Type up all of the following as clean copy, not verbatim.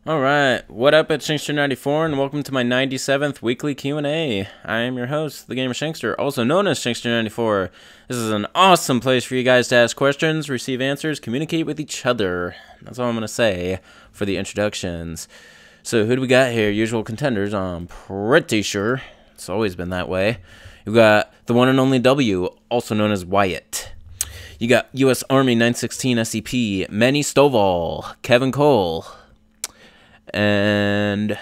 Alright, what up, it's Shankster94, and welcome to my 97th weekly Q&A. I am your host, the Gamer Shankster, also known as Shankster94. This is an awesome place for you guys to ask questions, receive answers, communicate with each other. That's all I'm going to say for the introductions. So, who do we got here? Usual contenders, I'm pretty sure. It's always been that way. You got the one and only W, also known as Wyatt. You got U.S. Army 916 SCP, Manny Stovall, Kevin Cole. And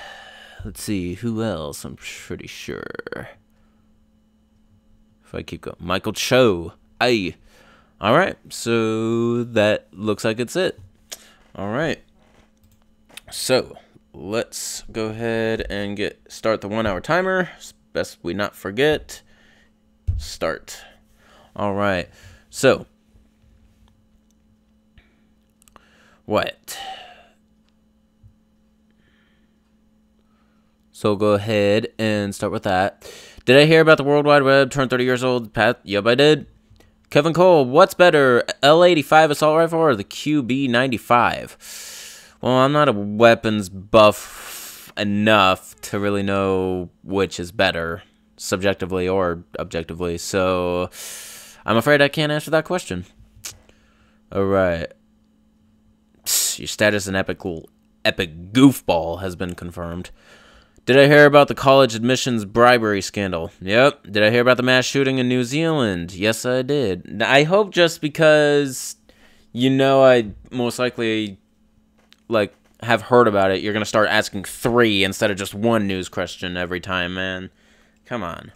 let's see, who else? I'm pretty sure. If I keep going, Michael Cho. Aye. All right, so that looks like it's it. All right. So let's go ahead and start the 1 hour timer. Best we not forget. Start. All right. So what? So go ahead and start with that. Did I hear about the World Wide Web turned 30 years old? Pat, yep, I did. Kevin Cole, what's better, L85 assault rifle or the QB95? Well, I'm not a weapons buff enough to really know which is better, subjectively or objectively, so I'm afraid I can't answer that question. Alright. Your status in epic goofball has been confirmed. Did I hear about the college admissions bribery scandal? Yep. Did I hear about the mass shooting in New Zealand? Yes, I did. I hope just because, I most likely, have heard about it, you're going to start asking 3 instead of just 1 news question every time, man. Come on.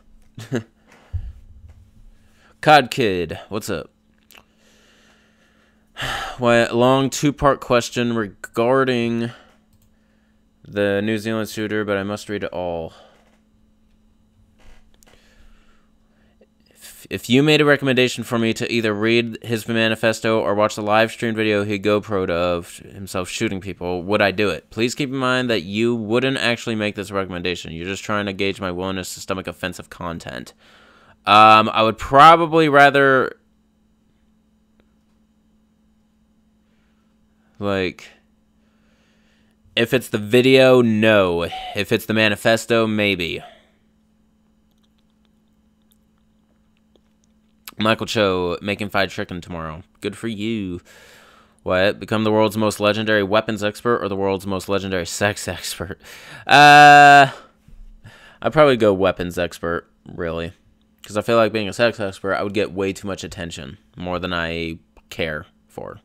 Cod Kid, what's up? Well, long 2-part question regarding the New Zealand shooter, but I must read it all. If you made a recommendation for me to either read his manifesto or watch the live stream video he GoPro'd of himself shooting people, would I do it? Please keep in mind that you wouldn't actually make this recommendation. You're just trying to gauge my willingness to stomach offensive content. I would probably rather, if it's the video, no. If it's the manifesto, maybe. Michael Cho, making fried chicken tomorrow. Good for you. What? Become the world's most legendary weapons expert or the world's most legendary sex expert? I'd probably go weapons expert, really. Because I feel like being a sex expert, I would get way too much attention. More than I care for.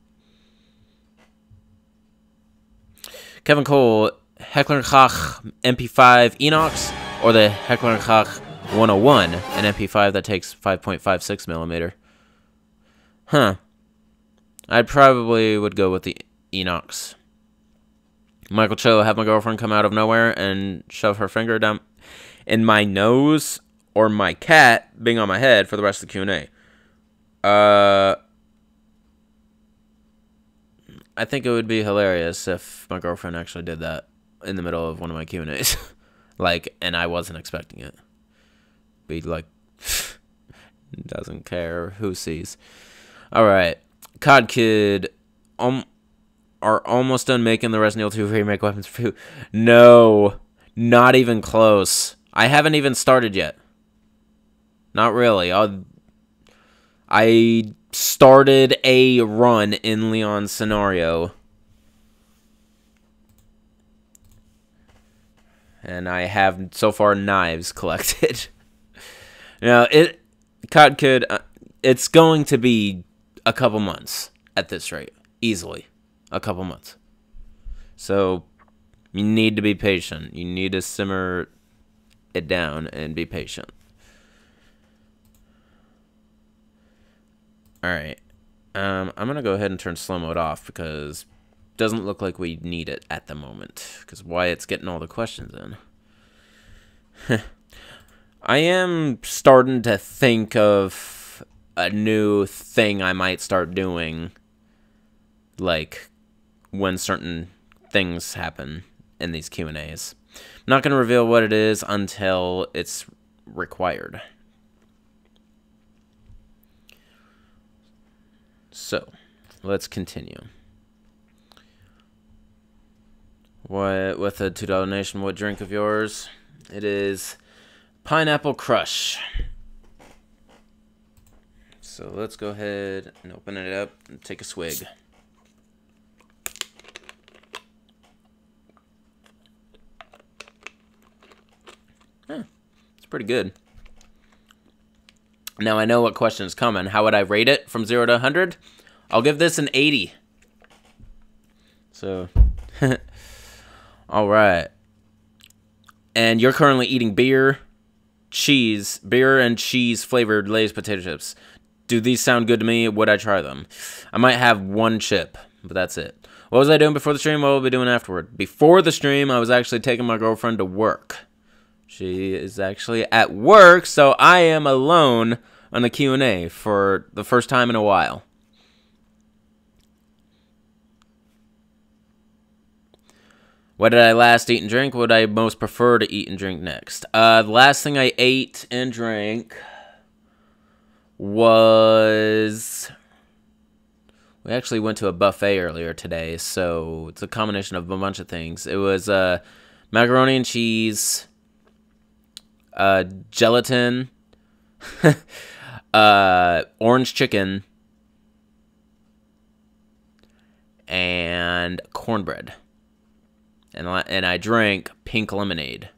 Kevin Cole, Heckler & Koch MP5 Enox, or the Heckler & Koch 101, an MP5 that takes 5.56 millimeter. Huh. I probably would go with the Enox. Michael Cho, have my girlfriend come out of nowhere and shove her finger down in my nose, or my cat being on my head for the rest of the Q&A. I think it would be hilarious if my girlfriend actually did that in the middle of one of my Q&As. And I wasn't expecting it. Be doesn't care who sees. Alright. Cod Kid are almost done making the Resident Evil 2 remake weapons for you. No. Not even close. I haven't even started yet. Not really. I started a run in Leon's scenario. And I have, so far, knives collected. Now, Cod Kid, it's going to be a couple months at this rate. Easily. A couple months. So, you need to be patient. You need to simmer it down and be patient. Alright, I'm going to go ahead and turn slow mode off because it doesn't look like we need it at the moment. Because Wyatt's getting all the questions in. I am starting to think of a new thing I might start doing. When certain things happen in these Q&As. I'm not going to reveal what it is until it's required. So, let's continue. What with a $2 donation? What drink of yours? It is Pineapple Crush. So let's go ahead and open it up and take a swig. It's pretty good. Now I know what question is coming. How would I rate it from 0 to 100? I'll give this an 80. So, all right. And you're currently eating beer and cheese flavored Lay's potato chips. Do these sound good to me? Would I try them? I might have one chip, but that's it. What was I doing before the stream? What will I be doing afterward? Before the stream, I was actually taking my girlfriend to work. She is actually at work, so I am alone on the Q&A for the first time in a while. What did I last eat and drink? What would I most prefer to eat and drink next? The last thing I ate and drank was... We actually went to a buffet earlier today, so it's a combination of a bunch of things. It was macaroni and cheese, gelatin, orange chicken, and cornbread. And I drank pink lemonade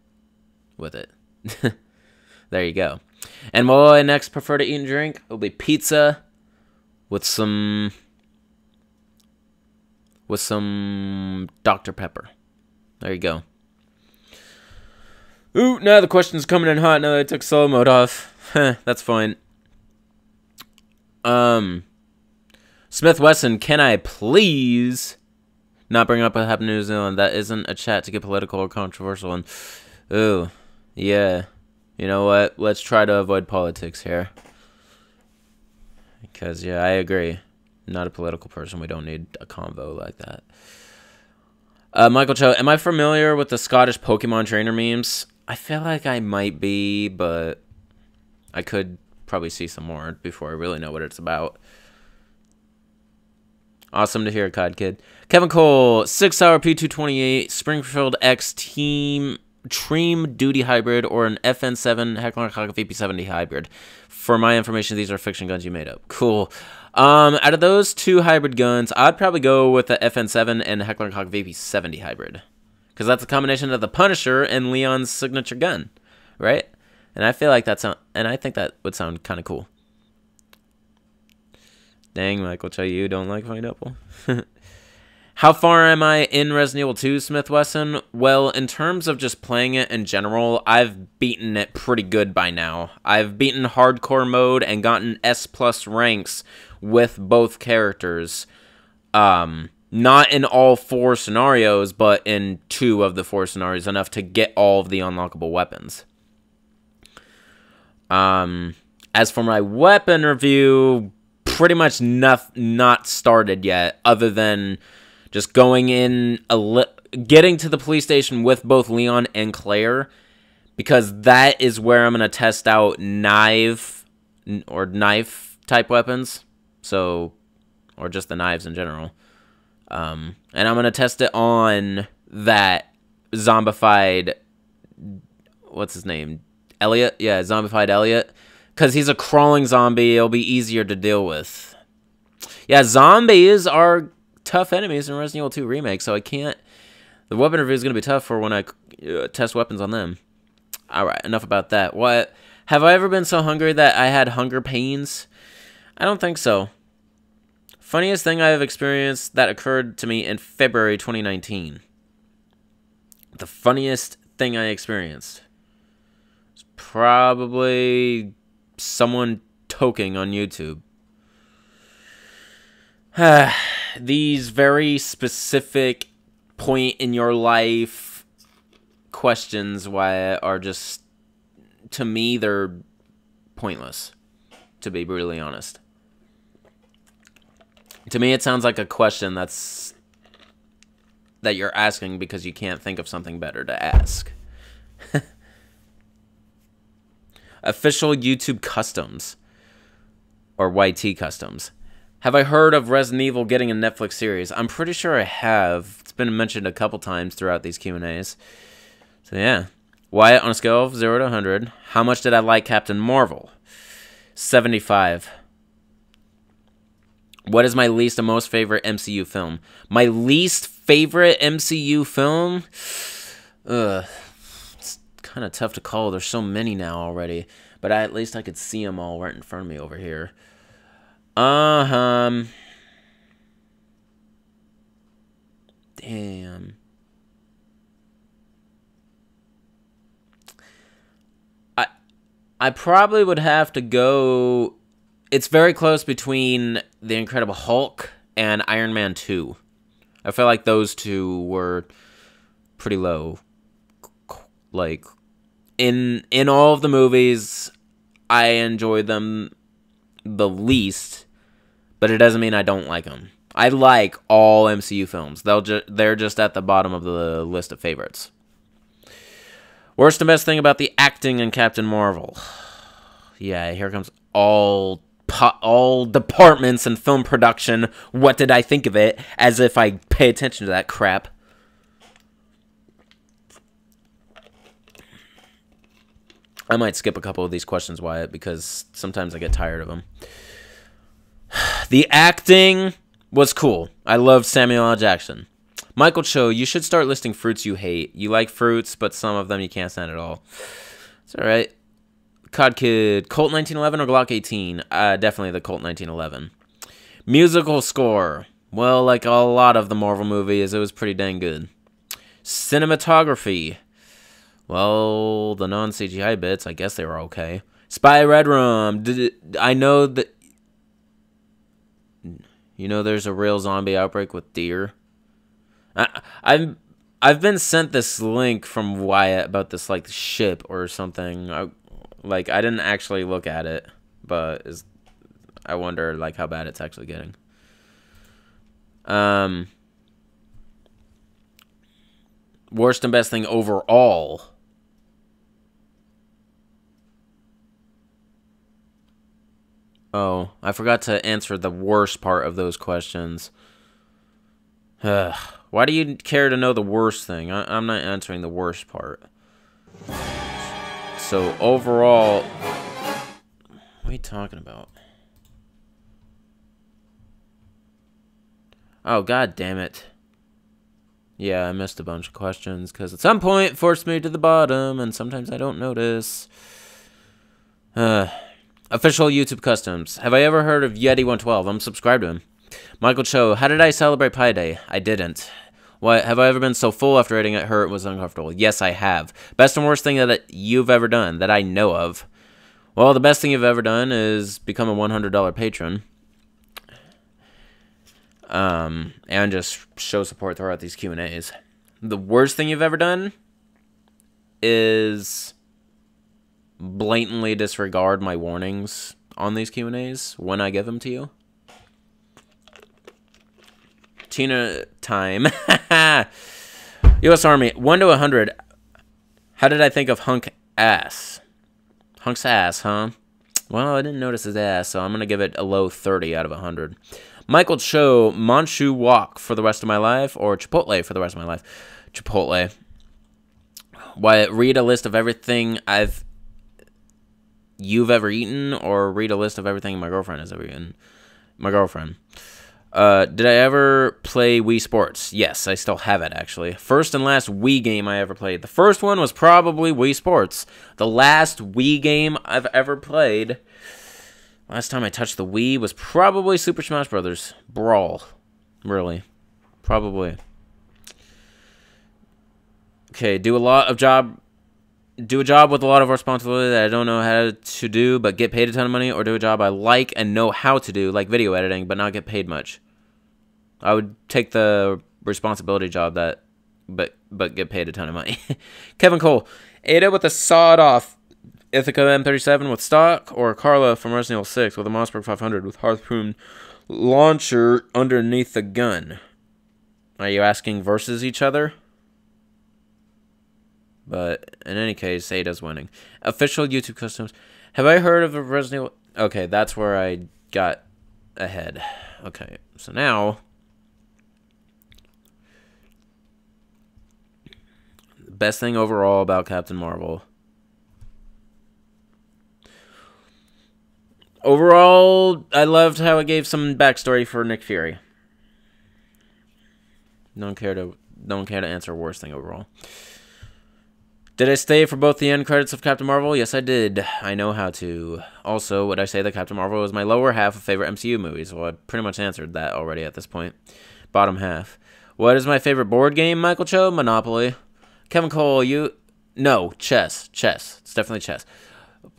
with it. There you go. And what will I next prefer to eat and drink? It'll be pizza with some Dr. Pepper. There you go. Ooh, now the question's coming in hot now that I took solo mode off. That's fine. Smith Wesson, can I please not bring up what happened in New Zealand? That isn't a chat to get political or controversial. And ooh, yeah. You know what? Let's try to avoid politics here. Because, yeah, I agree. Not a political person. We don't need a convo like that. Michael Cho, am I familiar with the Scottish Pokemon trainer memes? I feel like I might be, but I could probably see some more before I really know what it's about. Awesome to hear, COD Kid. Kevin Cole, 6-hour P228, Springfield X Team Duty Hybrid, or an FN7 Heckler & Koch VP70 Hybrid. For my information, these are fiction guns you made up. Cool. Out of those two hybrid guns, I'd probably go with the FN7 and Heckler & Koch VP70 Hybrid. Because that's a combination of the Punisher and Leon's signature gun, right? And I feel like I think that would sound kind of cool. Dang, Michael Cho, you don't like pineapple? How far am I in Resident Evil 2, Smith Wesson? Well, in terms of just playing it in general, I've beaten it pretty good by now. I've beaten hardcore mode and gotten S+ ranks with both characters. Not in all 4 scenarios, but in 2 of the 4 scenarios, enough to get all of the unlockable weapons. As for my weapon review, pretty much not started yet, other than just going in, getting to the police station with both Leon and Claire, because that is where I'm going to test out knife type weapons, so, or just the knives in general. And I'm going to test it on that zombified, what's his name? Elliot? Yeah, zombified Elliot. Because he's a crawling zombie, it'll be easier to deal with. Yeah, zombies are tough enemies in Resident Evil 2 Remake, so I can't... The weapon review is going to be tough for when I test weapons on them. Alright, enough about that. What? Have I ever been so hungry that I had hunger pains? I don't think so. Funniest thing I have experienced that occurred to me in February 2019. The funniest thing I experienced was probably someone toking on YouTube. These very specific point in your life questions are just, to me, they're pointless, to be brutally honest. To me, it sounds like a question that you're asking because you can't think of something better to ask. Official YouTube customs, or YT customs. Have I heard of Resident Evil getting a Netflix series? I'm pretty sure I have. It's been mentioned a couple times throughout these Q&As. So yeah. Wyatt, on a scale of 0 to 100, how much did I like Captain Marvel? 75. What is my least and most favorite MCU film? My least favorite MCU film? It's kind of tough to call. There's so many now already. But at least I could see them all right in front of me over here. Damn. I probably would have to go... It's very close between The Incredible Hulk and Iron Man 2. I feel like those two were pretty low. Like, in all of the movies, I enjoy them the least, but it doesn't mean I don't like them. I like all MCU films. They're just at the bottom of the list of favorites. Worst and best thing about the acting in Captain Marvel. Yeah, here comes all departments in film production. What did I think of it? As if I pay attention to that crap. I might skip a couple of these questions, Wyatt, because sometimes I get tired of them. The acting was cool. I loved Samuel L. Jackson. Michael Cho, you should start listing fruits you hate. You like fruits, but some of them you can't stand at all. It's alright. COD Kid, Colt 1911 or Glock 18? Definitely the Colt 1911. Musical score. Well, like a lot of the Marvel movies, it was pretty dang good. Cinematography. Well, the non-CGI bits, I guess they were okay. Spy Red Room. I know that... You know there's a real zombie outbreak with deer? I've been sent this link from Wyatt about this like ship or something. I didn't actually look at it, but I wonder like how bad it's actually getting. Worst and best thing overall. Oh, I forgot to answer the worst part of those questions. Why do you care to know the worst thing? I'm not answering the worst part. So, overall... What are you talking about? Oh, god damn it. Yeah, I missed a bunch of questions, because at some point it forced me to the bottom, and sometimes I don't notice. Official YouTube customs. Have I ever heard of Yeti112? I'm subscribed to him. Michael Cho, how did I celebrate Pi Day? I didn't. What, have I ever been so full after eating it hurt and was uncomfortable? Yes, I have. Best and worst thing that you've ever done that I know of? Well, the best thing you've ever done is become a $100 patron. And just show support throughout these Q&As. The worst thing you've ever done is blatantly disregard my warnings on these Q&As when I give them to you. Tina time. U.S. Army, 1 to 100. How did I think of Hunk ass? Hunk's ass, huh? Well, I didn't notice his ass, so I'm going to give it a low 30 out of 100. Michael Cho, Manchu Walk for the rest of my life, or Chipotle for the rest of my life? Chipotle. Why, read a list of everything you've ever eaten, or read a list of everything my girlfriend has ever eaten? My girlfriend. Did I ever play Wii Sports? Yes, I still have it, actually. First and last Wii game I ever played. The first one was probably Wii Sports. The last Wii game I've ever played, last time I touched the Wii, was probably Super Smash Bros. Brawl. Really. Probably. Okay, do a job with a lot of responsibility that I don't know how to do, but get paid a ton of money, or do a job I like and know how to do, like video editing, but not get paid much. I would take the responsibility job but get paid a ton of money. Kevin Cole, Ada with a sawed-off Ithaca M37 with stock, or Carla from Resident Evil 6 with a Mossberg 500 with harpoon launcher underneath the gun. Are you asking versus each other? But in any case, Ada's winning. Official YouTube customs. Have I heard of a Resident Evil? Okay, that's where I got ahead. Okay, so now the best thing overall about Captain Marvel. Overall, I loved how it gave some backstory for Nick Fury. Don't care to answer worst thing overall. Did I stay for both the end credits of Captain Marvel? Yes, I did. I know how to. Also, would I say that Captain Marvel is my lower half of favorite MCU movies? Well, I pretty much answered that already at this point. Bottom half. What is my favorite board game, Michael Cho? Monopoly. Kevin Cole, you... No, chess. Chess. It's definitely chess.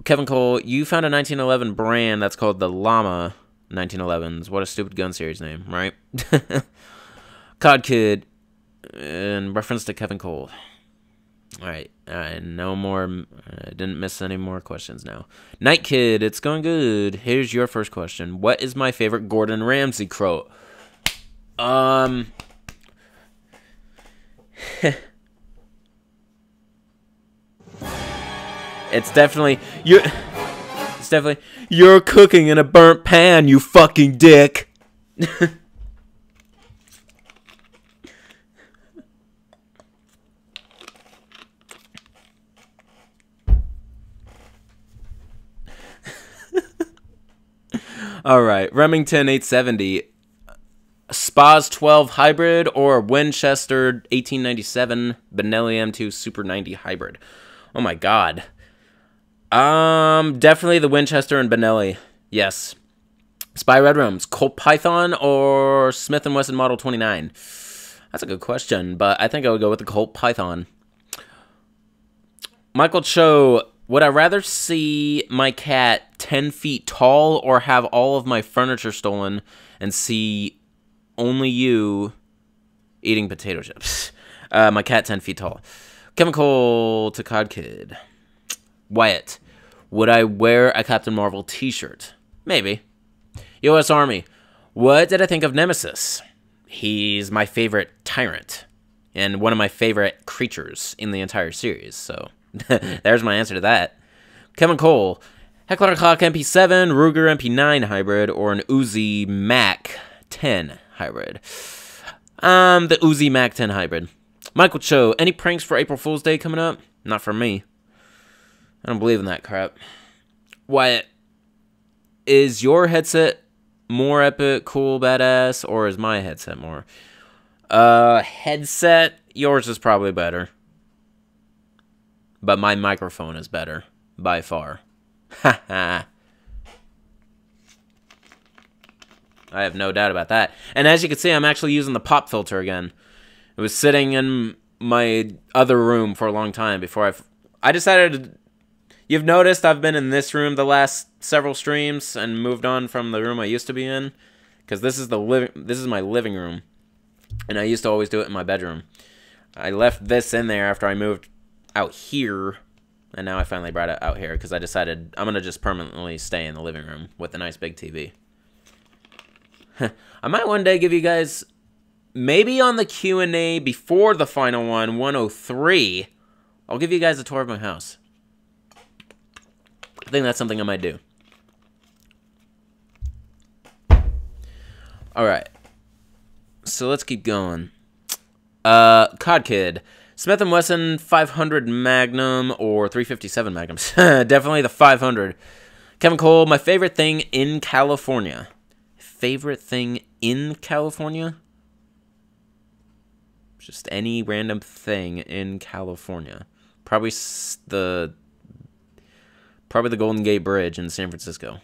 Kevin Cole, you found a 1911 brand that's called the Llama 1911s. What a stupid gun series name, right? COD Kid, in reference to Kevin Cole. Alright, no more, I didn't miss any more questions now. Night Kid, it's going good. Here's your first question. What is my favorite Gordon Ramsay quote? It's definitely, you're cooking in a burnt pan, you fucking dick. All right, Remington 870, Spaz 12 hybrid or Winchester 1897 Benelli M2 Super 90 hybrid. Oh my god. Definitely the Winchester and Benelli. Yes. Spy Red Rooms, Colt Python or Smith & Wesson Model 29? That's a good question, but I think I would go with the Colt Python. Michael Cho, would I rather see my cat 10 feet tall or have all of my furniture stolen and see only you eating potato chips? My cat 10 feet tall. Kevin Cole to COD Kid. Wyatt, would I wear a Captain Marvel t-shirt? Maybe. U.S. Army, what did I think of Nemesis? He's my favorite tyrant and one of my favorite creatures in the entire series, so there's my answer to that. Kevin Cole, Heckler & Koch MP7, Ruger MP9 hybrid, or an Uzi Mac 10 hybrid? The Uzi Mac 10 hybrid. Michael Cho, any pranks for April Fool's Day coming up? Not for me. I don't believe in that crap. Wyatt, is your headset more epic, cool, badass, or is my headset more? Headset, yours is probably better. But my microphone is better, by far. Haha. I have no doubt about that. And as you can see, I'm actually using the pop filter again. It was sitting in my other room for a long time before I decided... You've noticed I've been in this room the last several streams and moved on from the room I used to be in, because this is my living room, and I used to always do it in my bedroom. I left this in there after I moved out here, and now I finally brought it out here because I decided I'm gonna just permanently stay in the living room with a nice big TV. I might one day give you guys, maybe on the Q&A before the final one, 103, I'll give you guys a tour of my house. I think that's something I might do. Alright. So let's keep going. COD Kid. Smith & Wesson 500 Magnum or 357 Magnums. Definitely the 500. Kevin Cole, my favorite thing in California. Favorite thing in California? Just any random thing in California. Probably the Golden Gate Bridge in San Francisco.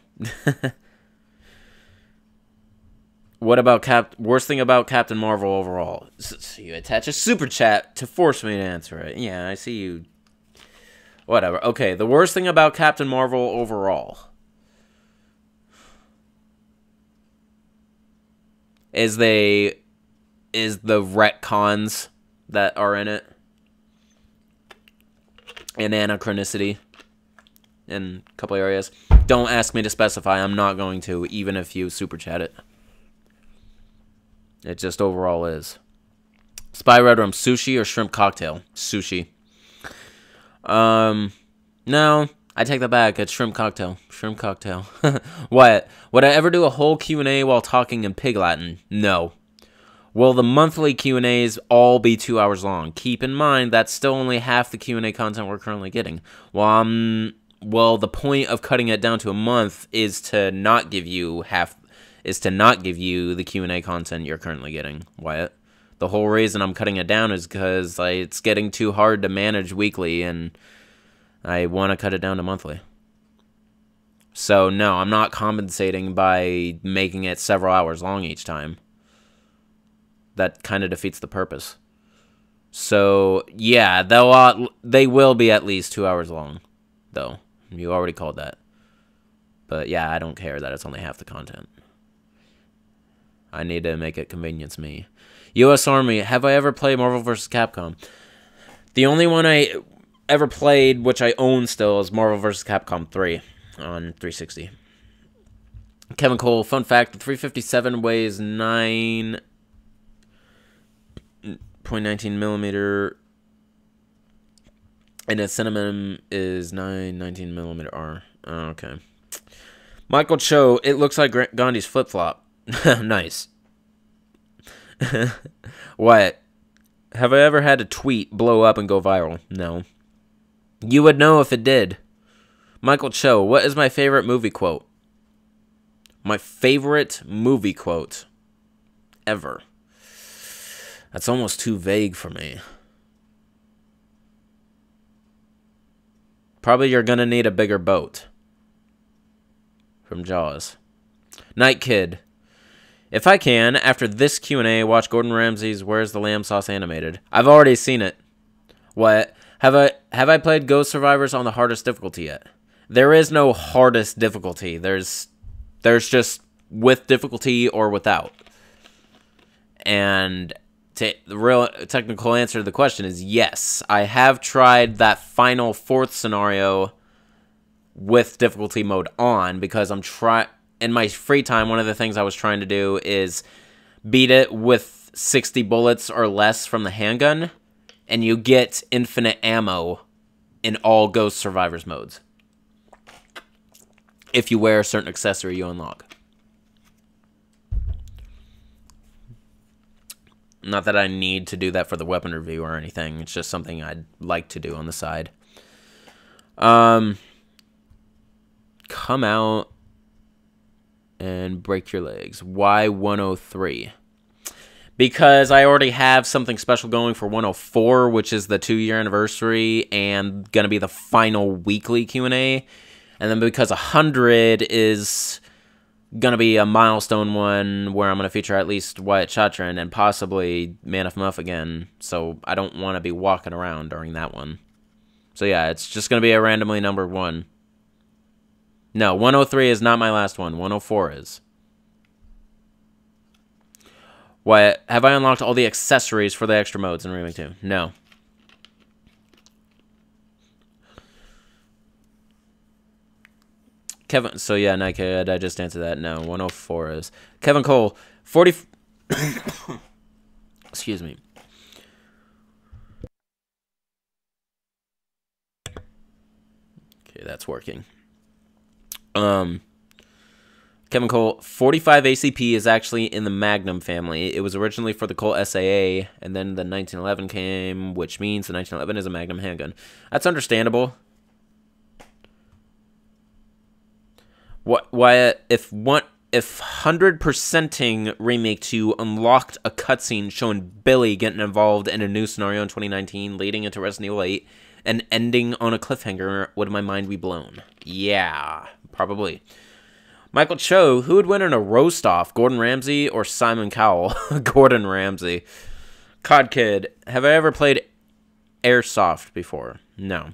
What about worst thing about Captain Marvel overall? So you attach a super chat to force me to answer it. Yeah, I see you. Whatever. Okay, the worst thing about Captain Marvel overall is the retcons that are in it and anachronicity in a couple areas. Don't ask me to specify. I'm not going to, even if you super chat it. It just overall is. Spy Red Rum, sushi or shrimp cocktail? Sushi. No, I take that back. It's shrimp cocktail. Shrimp cocktail. What? Would I ever do a whole Q&A while talking in Pig Latin? No. Will the monthly Q&As all be 2 hours long? Keep in mind that's still only half the Q&A content we're currently getting. Well, the point of cutting it down to a month is to not give you the Q&A content you're currently getting, Wyatt. The whole reason I'm cutting it down is because it's getting too hard to manage weekly, and I want to cut it down to monthly. So, no, I'm not compensating by making it several hours long each time. That kind of defeats the purpose. So, yeah, they will be at least 2 hours long, though. You already called that. But, yeah, I don't care that it's only half the content. I need to make it convenience me. U.S. Army, have I ever played Marvel vs. Capcom? The only one I ever played, which I own still, is Marvel vs. Capcom 3 on 360. Kevin Cole, fun fact, the 357 weighs 9.19 millimeter, and its cinnamon is 9.19 millimeter R. Oh, okay. Michael Cho, it looks like Gandhi's flip-flop. Nice. What? Have I ever had a tweet blow up and go viral? No. You would know if it did. Michael Cho, what is my favorite movie quote? My favorite movie quote ever. That's almost too vague for me. Probably you're gonna need a bigger boat. From Jaws. Night Kid. If I can, after this Q&A, watch Gordon Ramsay's Where's the Lamb Sauce animated. I've already seen it. What? Have I played Ghost Survivors on the hardest difficulty yet? There is no hardest difficulty. There's just with difficulty or without. And the real technical answer to the question is yes. I have tried that final fourth scenario with difficulty mode on because in my free time, one of the things I was trying to do is beat it with 60 bullets or less from the handgun, and you get infinite ammo in all Ghost Survivors modes. If you wear a certain accessory you unlock. Not that I need to do that for the weapon review or anything. It's just something I'd like to do on the side. Come out and break your legs. Why 103? Because I already have something special going for 104, which is the 2-year anniversary and going to be the final weekly Q&A. And then because 100 is going to be a milestone one where I'm going to feature at least Wyatt Chatran and possibly Man of Muff again. So I don't want to be walking around during that one. So yeah, it's just going to be a randomly numbered one. No, 103 is not my last one. 104 is. What? Have I unlocked all the accessories for the extra modes in Remake 2? No. Kevin, so yeah, Nike, I just answered that. No, 104 is. Kevin Cole, 40... Excuse me. Okay, that's working. Kevin Cole, 45 ACP is actually in the Magnum family. It was originally for the Colt SAA, and then the 1911 came, which means the 1911 is a Magnum handgun. That's understandable. Why if 100%ing Remake 2 unlocked a cutscene showing Billy getting involved in a new scenario in 2019, leading into Resident Evil 8, and ending on a cliffhanger, would my mind be blown? Yeah, probably. Michael Cho, who would win in a roast-off, Gordon Ramsay or Simon Cowell? Gordon Ramsay. Cod Kid, have I ever played Airsoft before? No.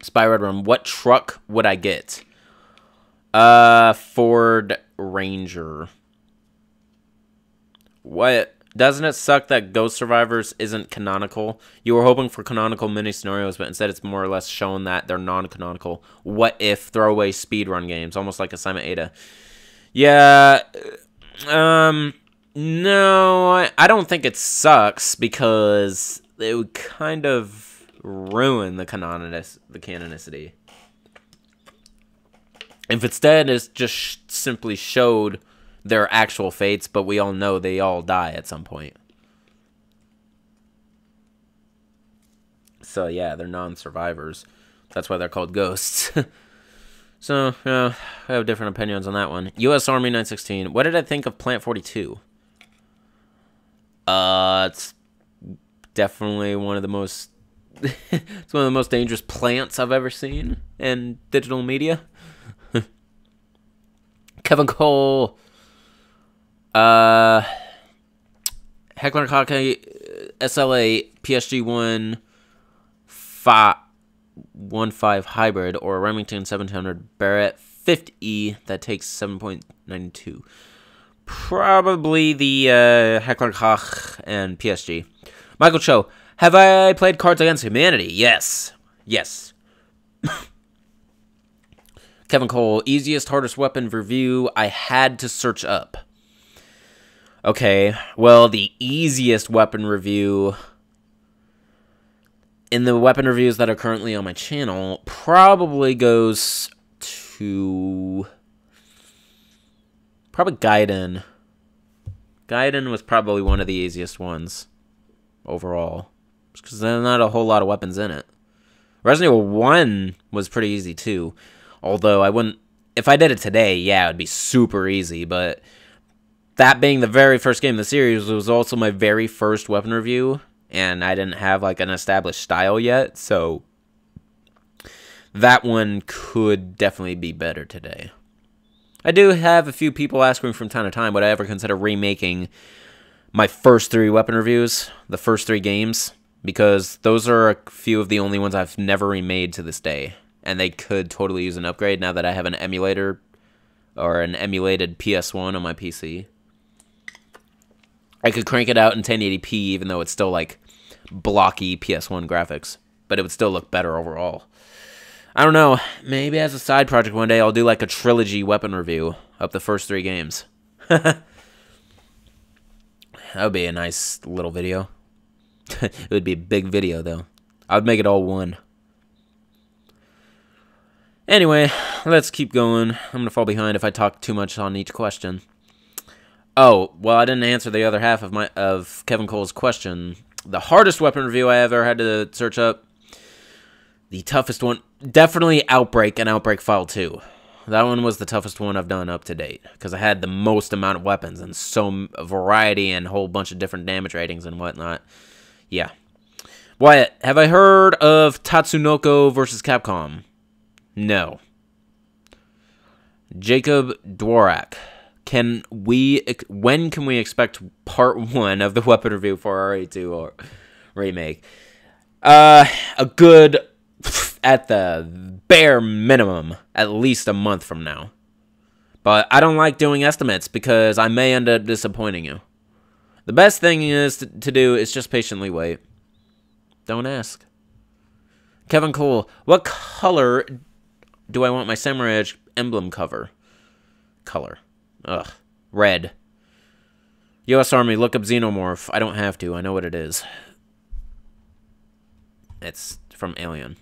Spy Red Room, what truck would I get? Ford Ranger. What? Doesn't it suck that Ghost Survivors isn't canonical? You were hoping for canonical mini-scenarios, but instead it's more or less shown that they're non-canonical. What if throwaway speedrun games, almost like Assignment Ada? Yeah, no, I don't think it sucks, because it would kind of ruin the canonicity. If instead it just simply showed their actual fates, but we all know they all die at some point. So yeah, they're non-survivors. That's why they're called ghosts. So, I have different opinions on that one. U.S. Army 916. What did I think of Plant 42? It's definitely one of the most... it's one of the most dangerous plants I've ever seen in digital media. Kevin Cole. Heckler Kokke SLA PSG1 15 hybrid or Remington 1700 Barrett 50E that takes 7.92. Probably the Heckler Koch and PSG. Michael Cho, have I played Cards Against Humanity? Yes. Yes. Kevin Cole, easiest, hardest weapon review I had to search up. Okay, well, the easiest weapon review in the weapon reviews that are currently on my channel probably goes to... probably Gaiden. Gaiden was probably one of the easiest ones overall. Because there's not a whole lot of weapons in it. Resident Evil 1 was pretty easy too. Although I wouldn't... if I did it today, yeah, it would be super easy. But that being the very first game in the series was also my very first weapon review. And I didn't have like an established style yet. So that one could definitely be better today. I do have a few people asking from time to time would I ever consider remaking my first 3 weapon reviews, the first 3 games, because those are a few of the only ones I've never remade to this day, and they could totally use an upgrade now that I have an emulator or an emulated PS1 on my PC. I could crank it out in 1080p even though it's still like blocky PS1 graphics, but it would still look better overall. I don't know. Maybe as a side project one day, I'll do like a trilogy weapon review of the first 3 games. That would be a nice little video. It would be a big video, though. I would make it all one. Anyway, let's keep going. I'm going to fall behind if I talk too much on each question. Oh, well, I didn't answer the other half of Kevin Cole's question. The hardest weapon review I ever had to search up. The toughest one, definitely Outbreak and Outbreak File 2. That one was the toughest one I've done up to date, because I had the most amount of weapons and so variety and a whole bunch of different damage ratings and whatnot. Yeah. Wyatt, have I heard of Tatsunoko versus Capcom? No. Jacob Dworak, when can we expect part 1 of the weapon review for RE2 or remake? A good... at the bare minimum, at least a month from now. But I don't like doing estimates because I may end up disappointing you. The best thing is to do is just patiently wait. Don't ask. Kevin Cole, what color do I want my Samurai Edge emblem cover? Color. Ugh. Red. U.S. Army, look up Xenomorph. I don't have to. I know what it is. It's from Alien.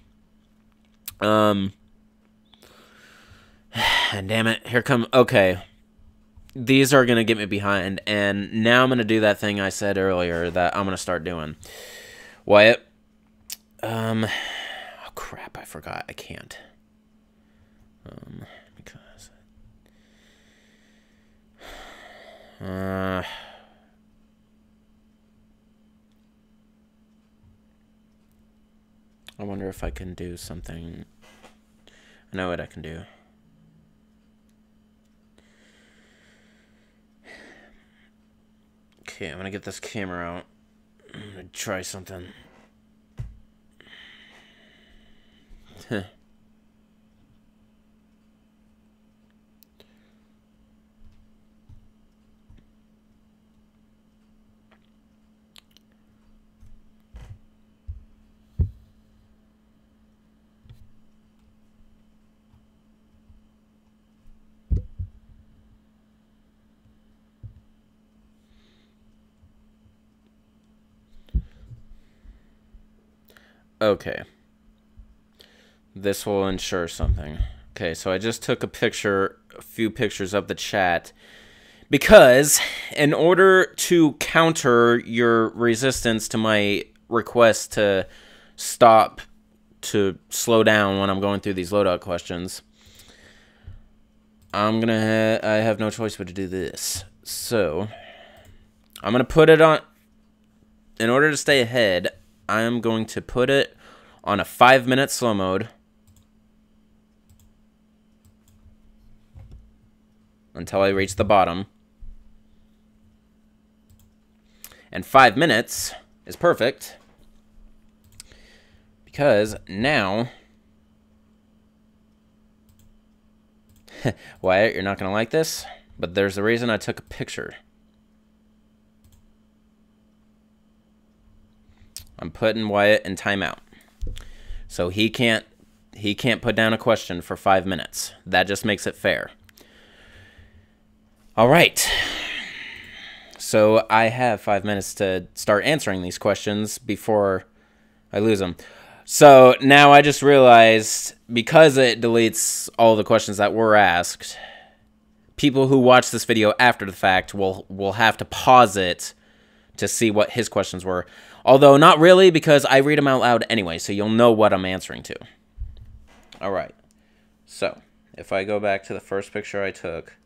And damn it, here come, okay. These are gonna get me behind, and now I'm gonna do that thing I said earlier that I'm gonna start doing. Wyatt, oh crap, I forgot, I can't. Because, I wonder if I can do something. I know what I can do. Okay, I'm gonna get this camera out. I'm gonna try something. Okay. This will ensure something. Okay, so I just took a few pictures of the chat. Because in order to counter your resistance to my request to slow down when I'm going through these loadout questions, I have no choice but to do this. So, I'm gonna put it on, in order to stay ahead, I am going to put it on a 5-minute slow mode. Until I reach the bottom. And 5 minutes is perfect. Because now... Wyatt, you're not going to like this, but there's a reason I took a picture. I'm putting Wyatt in timeout. So he can't put down a question for 5 minutes. That just makes it fair. All right. So I have 5 minutes to start answering these questions before I lose them. So now I just realized, because it deletes all the questions that were asked, people who watch this video after the fact will have to pause it to see what his questions were. Although not really, because I read them out loud anyway, so you'll know what I'm answering to. All right. So if I go back to the first picture I took...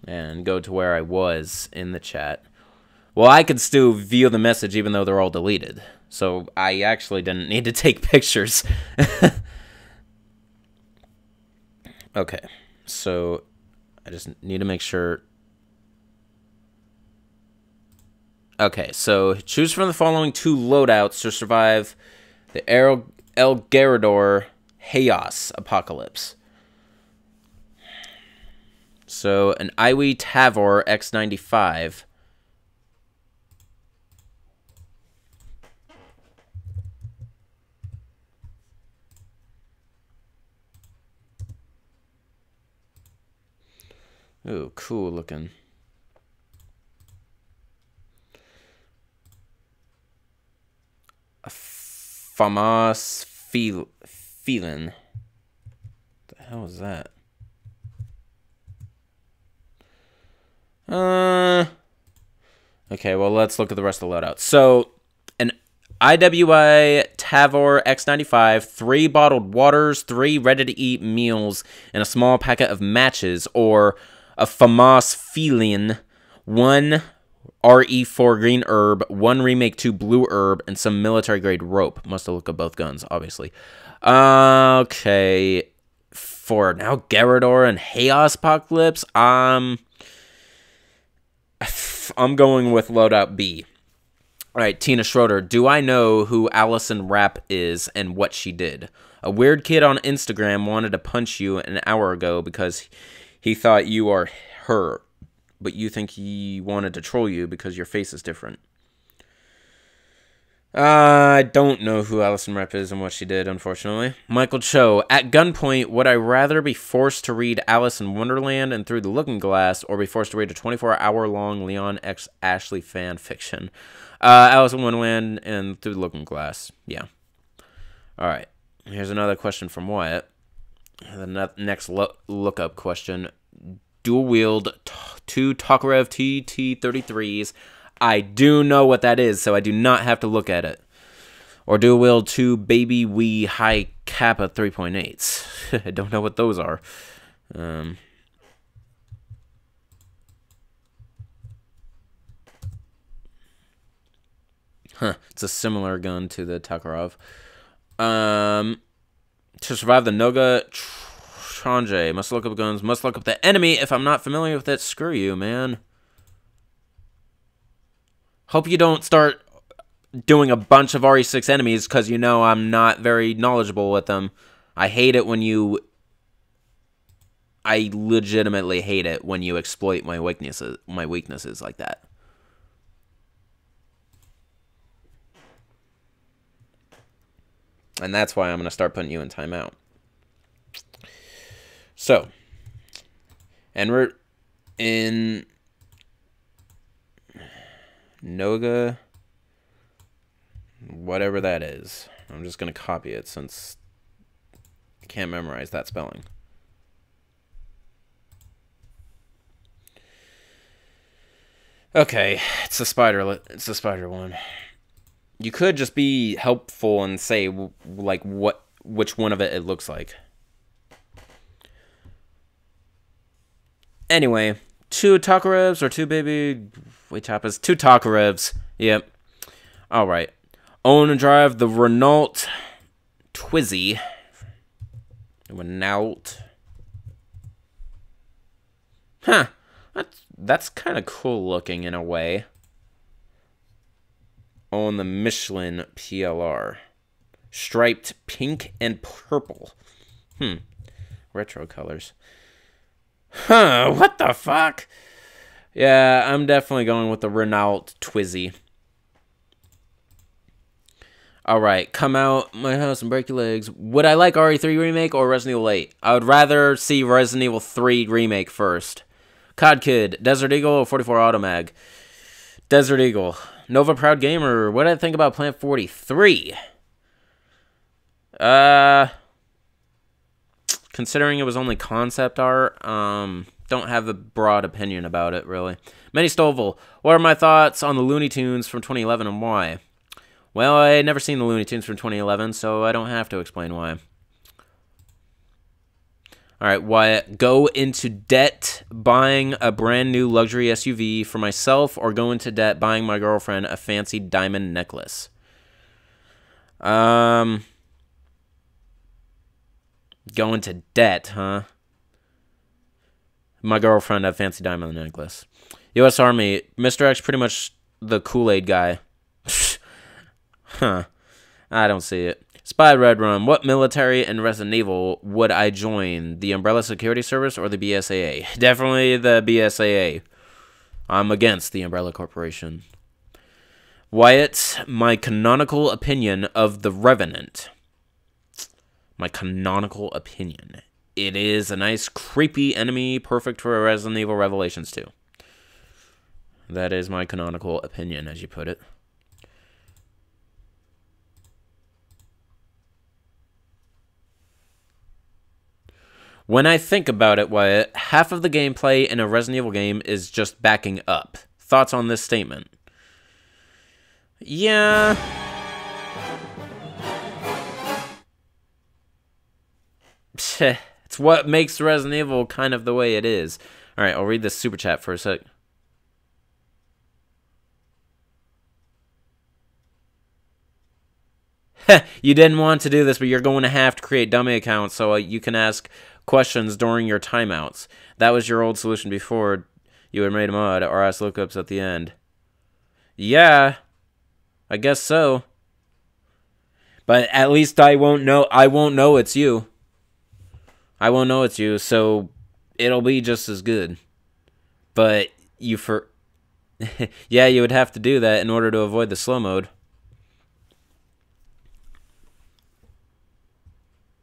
and go to where I was in the chat. Well, I could still view the message even though they're all deleted. So I actually didn't need to take pictures. Okay, so I just need to make sure. Okay, so choose from the following 2 loadouts to survive the El Gerador Chaos Apocalypse. So, an Iwi Tavor X95. Ooh, cool looking. A FAMAS Felin. What the hell is that? Okay, well, let's look at the rest of the loadouts. So, an IWI Tavor X95, 3 bottled waters, 3 ready-to-eat meals, and a small packet of matches, or a FAMAS Felin, 1 RE4 green herb, 1 Remake 2 blue herb, and some military-grade rope. Must have looked at both guns, obviously. Okay, for now, Gerador and Chaos Apocalypse, I'm going with loadout B. All right, Tina Schroeder. Do I know who Allison Rapp is and what she did? A weird kid on Instagram wanted to punch you an hour ago because he thought you are her, but you think he wanted to troll you because your face is different. I don't know who Allison Rapp is and what she did, unfortunately. Michael Cho. At gunpoint, would I rather be forced to read Alice in Wonderland and Through the Looking Glass, or be forced to read a 24-hour-long Leon X Ashley fan fiction? Alice in Wonderland and Through the Looking Glass. Yeah. Alright. Here's another question from Wyatt. The next lookup question. Dual wield 2 Tokarev TT-33s. I do know what that is, so I do not have to look at it. Or dual wield 2 Baby Wee High Kappa 3.8s. I don't know what those are. It's a similar gun to the Tokarev. To survive the Noga Chanje, must look up guns, must look up the enemy. If I'm not familiar with it, screw you, man. Hope you don't start doing a bunch of RE6 enemies, because you know I'm not very knowledgeable with them. I hate it when you... I legitimately hate it when you exploit my weaknesses like that. And that's why I'm going to start putting you in timeout. So, and we're in Noga Whatever that is. I'm just going to copy it since I can't memorize that spelling. Okay, it's the spider one. You could just be helpful and say like which one of it looks like. Anyway, 2 taco ribs or 2 baby wait tapas? 2 taco ribs. Yep. All right. Own and drive the Renault Twizy. Renault. Huh. That's kind of cool looking in a way. On the Michelin PLR. Striped pink and purple. Retro colors. Huh, what the fuck? Yeah, I'm definitely going with the Renault Twizy. Alright, come out my house and break your legs. Would I like RE3 Remake or Resident Evil 8? I would rather see Resident Evil 3 Remake first. COD Kid, Desert Eagle, 44 Automag. Desert Eagle. Nova Proud Gamer, what did I think about Plant 43? Considering it was only concept art, don't have a broad opinion about it, really. Manny Stovall, what are my thoughts on the Looney Tunes from 2011 and why? Well, I had never seen the Looney Tunes from 2011, so I don't have to explain why. Alright, Wyatt, go into debt buying a brand new luxury SUV for myself or go into debt buying my girlfriend a fancy diamond necklace? Go into debt, huh? My girlfriend a fancy diamond necklace. U.S. Army, Mr. X pretty much the Kool-Aid guy. Huh. I don't see it. Spy Red Rum. What military in Resident Evil would I join? The Umbrella Security Service or the BSAA? Definitely the BSAA. I'm against the Umbrella Corporation. Wyatt, my canonical opinion of the Revenant. My canonical opinion. It is a nice, creepy enemy, perfect for Resident Evil Revelations 2. That is my canonical opinion, as you put it. When I think about it, Wyatt, half of the gameplay in a Resident Evil game is just backing up. Thoughts on this statement? Yeah. It's what makes Resident Evil kind of the way it is. Alright, I'll read this super chat for a sec. You didn't want to do this, but you're going to have to create dummy accounts so you can ask questions during your timeouts. That was your old solution before you had made a mod or asked lookups at the end. Yeah, I guess so. But at least I won't know it's you. I won't know it's you, so it'll be just as good. But yeah, you would have to do that in order to avoid the slow mode.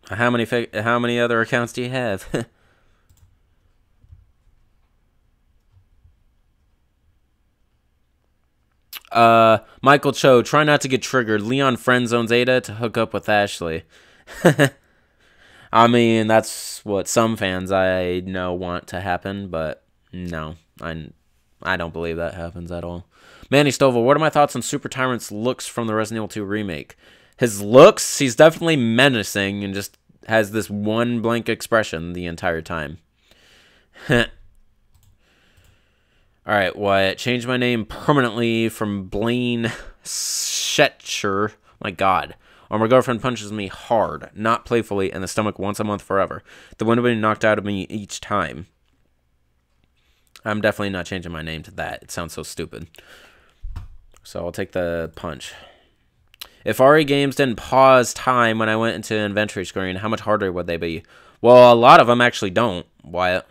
How many other accounts do you have? Michael Cho, try not to get triggered. Leon friend zones Ada to hook up with Ashley. I mean, that's what some fans I know want to happen, but no, I don't believe that happens at all. Manny Stovall, what are my thoughts on Super Tyrant's looks from the Resident Evil 2 remake? His looks, he's definitely menacing and just has this one blank expression the entire time. Alright, Wyatt, change my name permanently from Blaine Shetcher. My God. Or my girlfriend punches me hard, not playfully, in the stomach once a month forever. The wind will be knocked out of me each time. I'm definitely not changing my name to that. It sounds so stupid. So I'll take the punch. If RE Games didn't pause time when I went into an inventory screen, how much harder would they be? Well, a lot of them actually don't, Wyatt.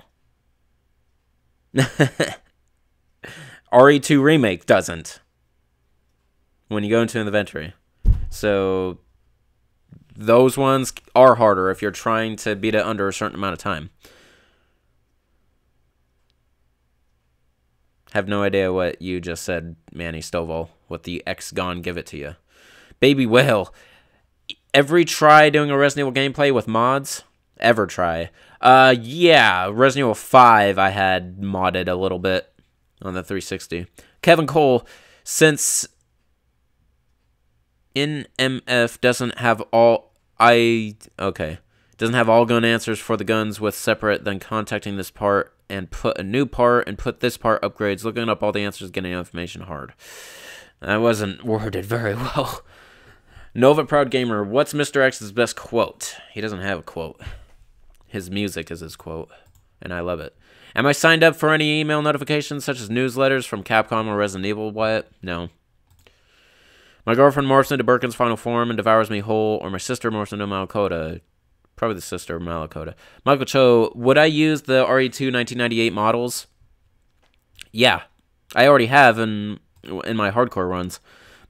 RE2 Remake doesn't. When you go into an inventory. So those ones are harder if you're trying to beat it under a certain amount of time. Have no idea what you just said, Manny Stovall. What the X gone give it to you. Baby Whale. Every try doing a Resident Evil gameplay with mods? Ever try? Yeah. Resident Evil 5 I had modded a little bit on the 360. Kevin Cole, since NMF doesn't have all... doesn't have all gun answers for the guns with separate, then contacting this part and put a new part and put this part upgrades. Looking up all the answers, getting information hard. That wasn't worded very well. Nova Proud Gamer, what's Mr. X's best quote? He doesn't have a quote. His music is his quote, and I love it. Am I signed up for any email notifications, such as newsletters from Capcom or Resident Evil? What? No. My girlfriend morphs into Birkin's final form and devours me whole, or my sister morphs into Malakota. Probably the sister of Malakota. Michael Cho, would I use the RE2 1998 models? Yeah. I already have in my hardcore runs.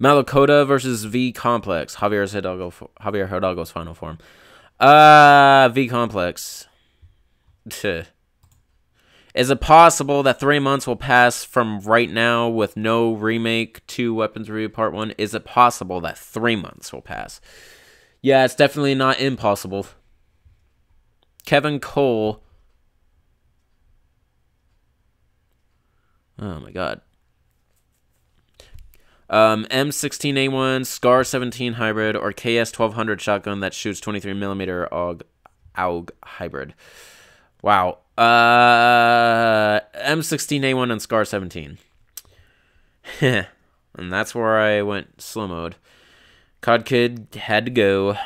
Malakota versus V Complex. Javier Hidalgo's final form. V Complex. Is it possible that 3 months will pass from right now with no remake to Weapons Review Part 1? Is it possible that 3 months will pass? Yeah, it's definitely not impossible. Kevin Cole. Oh my god. M16A1 Scar 17 hybrid or KS 1200 shotgun that shoots 23mm AUG hybrid. Wow. M16A1 and Scar 17. And that's where I went slow mode. COD Kid had to go.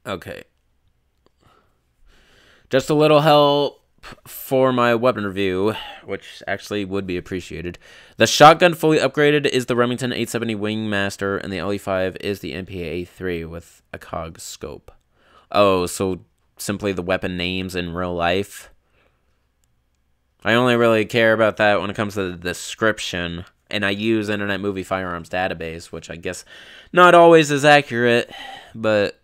Okay. Just a little help for my weapon review, which actually would be appreciated. The shotgun fully upgraded is the Remington 870 Wingmaster, and the LE5 is the MPA-3 with a COG scope. Oh, so simply the weapon names in real life? I only really care about that when it comes to the description, and I use Internet Movie Firearms Database, which I guess not always is accurate, but...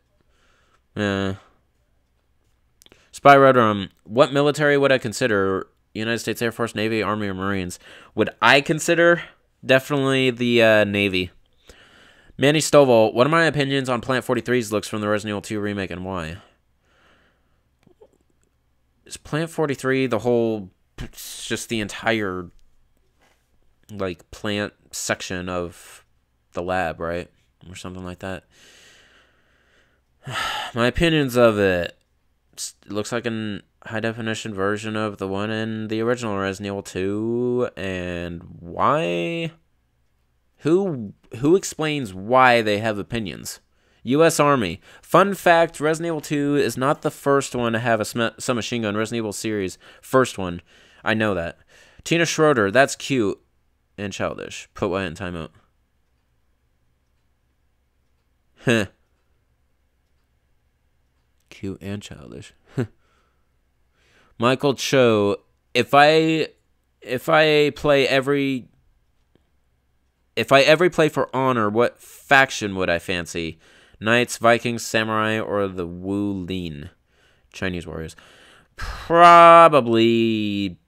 Spy Rotor, what military would I consider? United States Air Force, Navy, Army, or Marines? Would I consider? Definitely the Navy. Manny Stovall, what are my opinions on Plant 43's looks from the Resident Evil 2 remake and why? Is Plant 43 the whole, just the entire, like, plant section of the lab, right? Or something like that. My opinions of it. It looks like a high-definition version of the one in the original Resident Evil 2. And why? Who explains why they have opinions? U.S. Army. Fun fact, Resident Evil 2 is not the first one to have a submachine gun. Resident Evil series. First one. I know that. Tina Schroeder. That's cute and childish. Put Wyatt in timeout. Heh. Cute and childish. Michael Cho, if I ever play for honor, what faction would I fancy? Knights, Vikings, Samurai, or the Wu Lin? Chinese warriors. Probably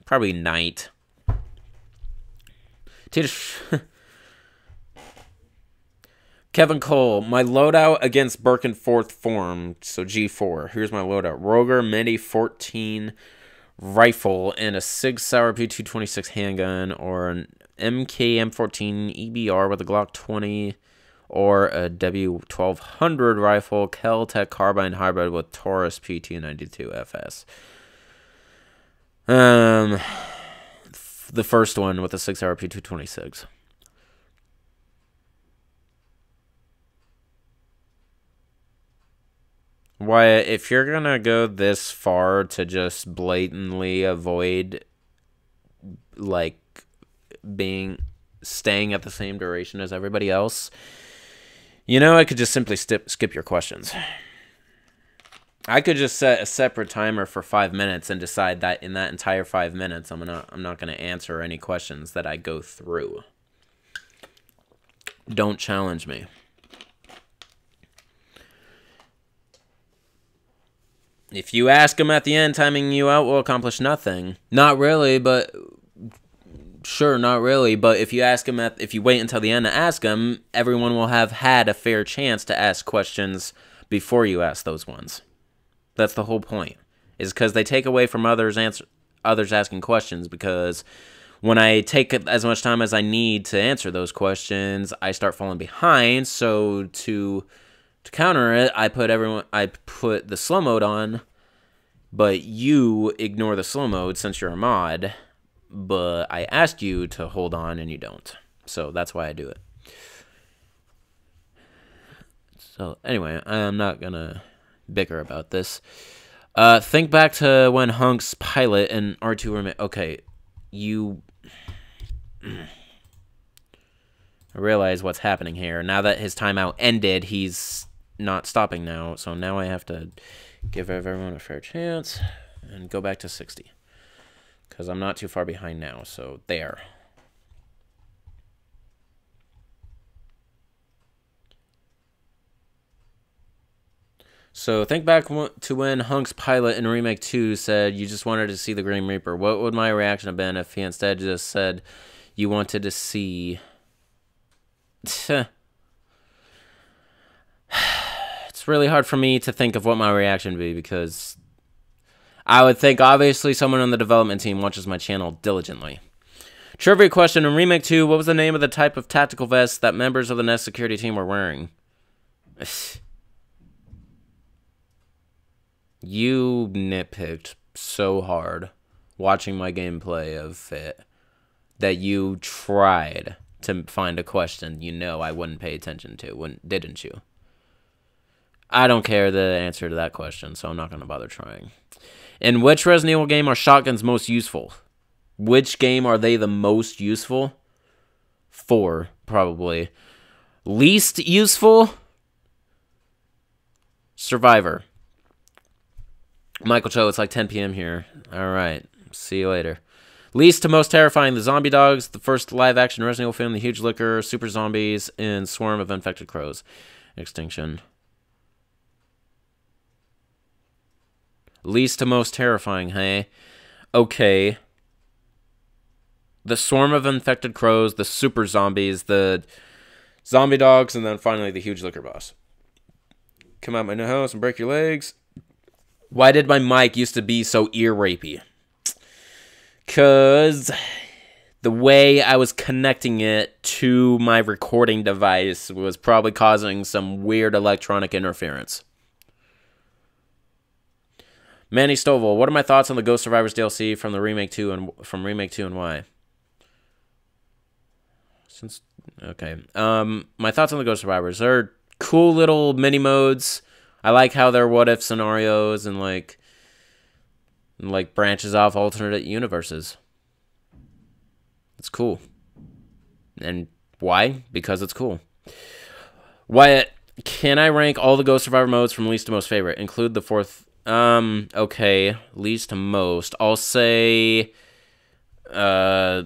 Knight. Kevin Cole, my loadout against Birkin 4th form, so G4. Here's my loadout. Roger Medi 14 rifle and a SIG Sauer P226 handgun, or an MK-M14 EBR with a Glock 20, or a W1200 rifle, Kel-Tec carbine hybrid with Taurus P292 FS. The first one with the SIG Sauer P226. Wyatt, if you're gonna go this far to just blatantly avoid, like, staying at the same duration as everybody else, you know, I could just simply skip your questions. I could just set a separate timer for 5 minutes and decide that in that entire 5 minutes, I'm not gonna answer any questions that I go through. Don't challenge me. If you ask him at the end, timing you out will accomplish nothing. Not really, but... Sure, not really, but if you ask him if you wait until the end to ask him, everyone will have had a fair chance to ask questions before you ask those ones. That's the whole point. Is because they take away from others asking questions, because when I take as much time as I need to answer those questions, I start falling behind. So to counter it, I put the slow mode on, but you ignore the slow mode since you're a mod. But I asked you to hold on and you don't. So that's why I do it. So anyway, I'm not gonna bicker about this. Think back to when Hunk's pilot and R2 were... Okay, you... I realize what's happening here. Now that his timeout ended, he's not stopping now. So now I have to give everyone a fair chance and go back to 60. Because I'm not too far behind now, so there. So think back to when Hunk's pilot in Remake 2 said you just wanted to see the Grim Reaper. What would my reaction have been if he instead just said you wanted to see... It's really hard for me to think of what my reaction would be, because... I would think, obviously, someone on the development team watches my channel diligently. Trivia question, in Remake 2, what was the name of the type of tactical vest that members of the Nest security team were wearing? You nitpicked so hard watching my gameplay of it that you tried to find a question you know I wouldn't pay attention to, didn't you? I don't care the answer to that question, so I'm not going to bother trying. In which Resident Evil game are shotguns most useful? Which game are they the most useful? 4, probably. Least useful? Survivor. Michael Cho, it's like 10 p.m. here. Alright, see you later. Least to most terrifying, the zombie dogs, the first live-action Resident Evil film, the huge liquor, super zombies, and swarm of infected crows. Extinction. Least to most terrifying, hey? Okay. The swarm of infected crows, the super zombies, the zombie dogs, and then finally the huge liquor boss. Come out my new house and break your legs. Why did my mic used to be so ear rapey? Because the way I was connecting it to my recording device was probably causing some weird electronic interference. Manny Stovall, what are my thoughts on the Ghost Survivors DLC from the Remake 2 and why? Okay. My thoughts on the Ghost Survivors. They're cool little mini modes. I like how they're what if scenarios and like branches off alternate universes. It's cool. And why? Because it's cool. Wyatt, can I rank all the Ghost Survivor modes from least to most favorite? Include the fourth. Okay, least to most. I'll say, so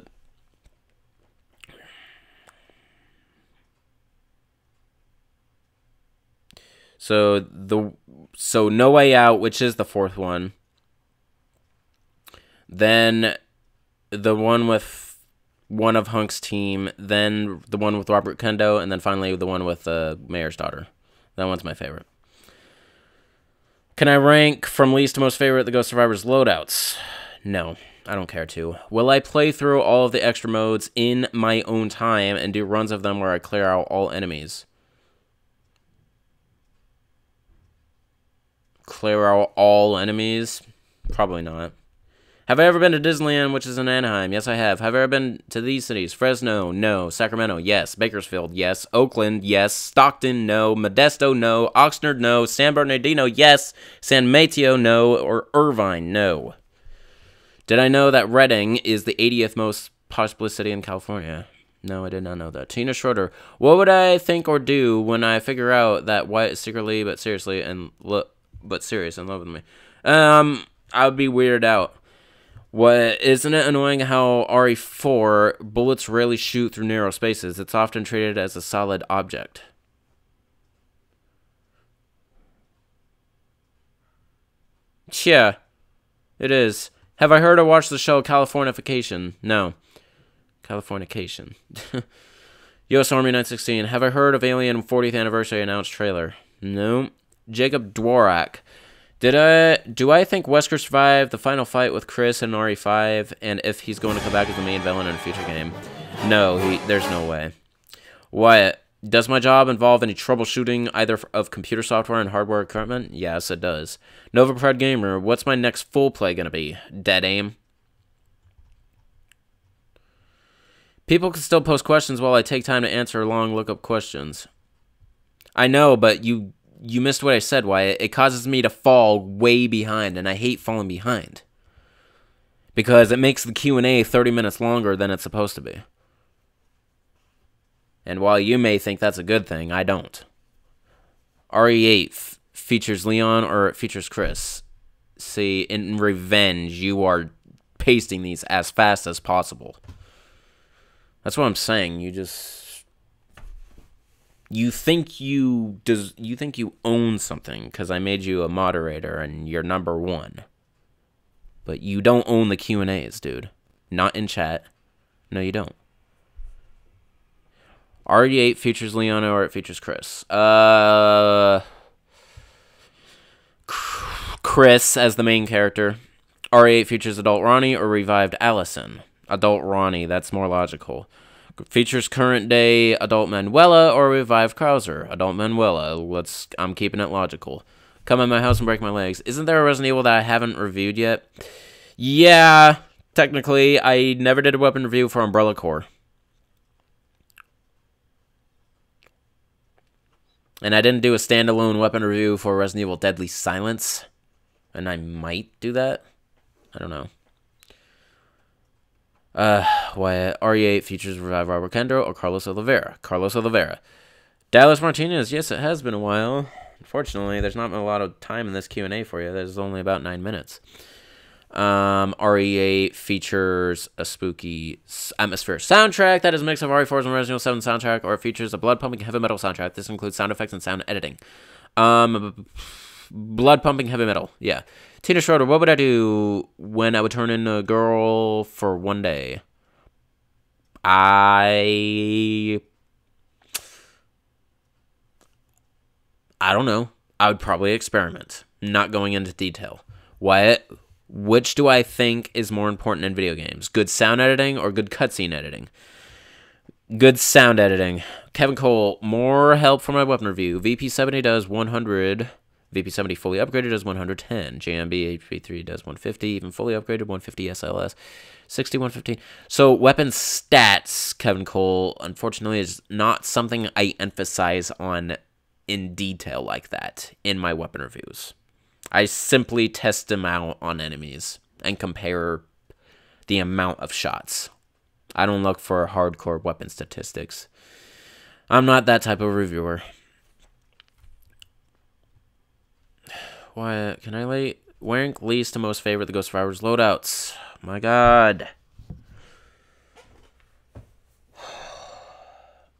No Way Out, which is the fourth one. Then the one with one of Hunk's team, then the one with Robert Kendo, and then finally the one with the Mayor's daughter. That one's my favorite. Can I rank from least to most favorite the Ghost Survivors loadouts? No, I don't care to. Will I play through all of the extra modes in my own time and do runs of them where I clear out all enemies? Clear out all enemies? Probably not. Have I ever been to Disneyland, which is in Anaheim? Yes, I have. Have I ever been to these cities? Fresno? No. Sacramento? Yes. Bakersfield? Yes. Oakland? Yes. Stockton? No. Modesto? No. Oxnard? No. San Bernardino? Yes. San Mateo? No. Or Irvine? No. Did I know that Redding is the 80th most populous city in California? No, I did not know that. Tina Schroeder, what would I think or do when I figure out that Wyatt is secretly but serious in love with me? I would be weirded out. What, isn't it annoying how RE4 bullets rarely shoot through narrow spaces? It's often treated as a solid object. Yeah, it is. Have I heard or watched the show Californication? No. Californication. U.S. Army 916. Have I heard of Alien 40th Anniversary announced trailer? No. Jacob Dworak. Do I think Wesker survived the final fight with Chris in RE5, and if he's going to come back as the main villain in a future game? No, there's no way. Wyatt. Does my job involve any troubleshooting either of computer software and hardware equipment? Yes, it does. Nova Proud Gamer. What's my next full play going to be? Dead Aim. People can still post questions while I take time to answer long lookup questions. I know, but you missed what I said, Wyatt. It causes me to fall way behind, and I hate falling behind. Because it makes the Q&A 30 minutes longer than it's supposed to be. And while you may think that's a good thing, I don't. RE8 features Leon or it features Chris. See, in Revenge, you are pasting these as fast as possible. That's what I'm saying. You think you own something because I made you a moderator and you're number 1. But you don't own the Q&As, dude. Not in chat. No, you don't. RE8 features Leon or it features Chris. Chris as the main character. RE8 features Adult Ronnie or revived Allison. Adult Ronnie, that's more logical. Features current day Adult Manuela or revived Krauser. Adult Manuela. I'm keeping it logical. Come in my house and break my legs. Isn't there a Resident Evil that I haven't reviewed yet? Yeah, technically. I never did a weapon review for Umbrella Corps. And I didn't do a standalone weapon review for Resident Evil Deadly Silence. And I might do that. I don't know. Why RE8 features Revive Robert Kendro or Carlos Oliveira? Carlos Oliveira. Dallas Martinez. Yes, it has been a while. Unfortunately, there's not a lot of time in this Q&A for you. There's only about 9 minutes. RE8 features a spooky atmosphere soundtrack that is a mix of RE4's and Resident Evil 7 soundtrack, or it features a blood-pumping heavy metal soundtrack. This includes sound effects and sound editing. Blood-pumping heavy metal, yeah. Tina Schroeder, what would I do when I would turn into a girl for one day? I don't know. I would probably experiment. Not going into detail. Which do I think is more important in video games? Good sound editing or good cutscene editing? Good sound editing. Kevin Cole, more help for my weapon review. VP70 does 100. VP70 fully upgraded does 110. JMB HP3 does 150. Even fully upgraded 150 SLS. 60, 115. So weapon stats, Kevin Cole, unfortunately is not something I emphasize on in detail like that in my weapon reviews. I simply test them out on enemies and compare the amount of shots. I don't look for hardcore weapon statistics. I'm not that type of reviewer. Why can I rank least to most favorite the Ghost Survivors loadouts? My God.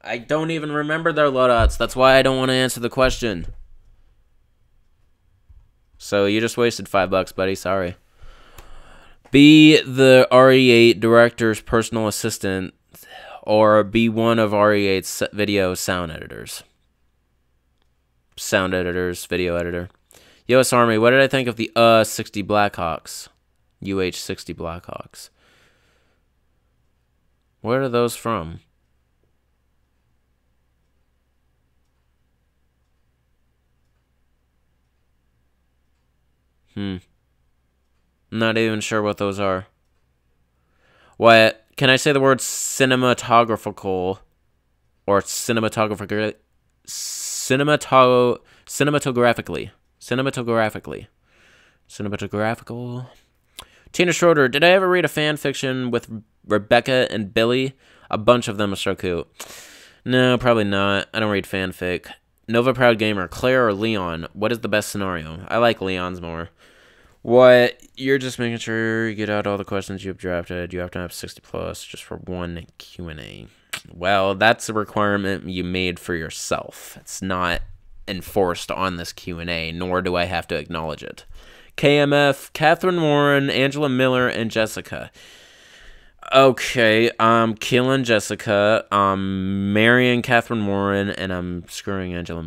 I don't even remember their loadouts. That's why I don't want to answer the question. So you just wasted $5, buddy. Sorry. Be the RE8 director's personal assistant, or be one of RE8's video sound editors. Sound editors, video editor. U.S. Army, what did I think of the 60 Blackhawks? UH-60 Blackhawks. Where are those from? Not even sure what those are. What? Can I say the word cinematographical or cinematographically? Cinematographical. Tina Schroeder, did I ever read a fan fiction with Rebecca and Billy? A bunch of them are so cute. No, probably not. I don't read fanfic. Nova Proud Gamer, Claire or Leon? What is the best scenario? I like Leon's more. What? You're just making sure you get out all the questions you've drafted. You have to have 60 plus just for one Q&A. Well, that's a requirement you made for yourself. It's not enforced on this Q&A, nor do I have to acknowledge it. KMF, Catherine Warren, Angela Miller, and Jessica. Okay, I'm killing Jessica. I'm marrying Catherine Warren, and I'm screwing Angela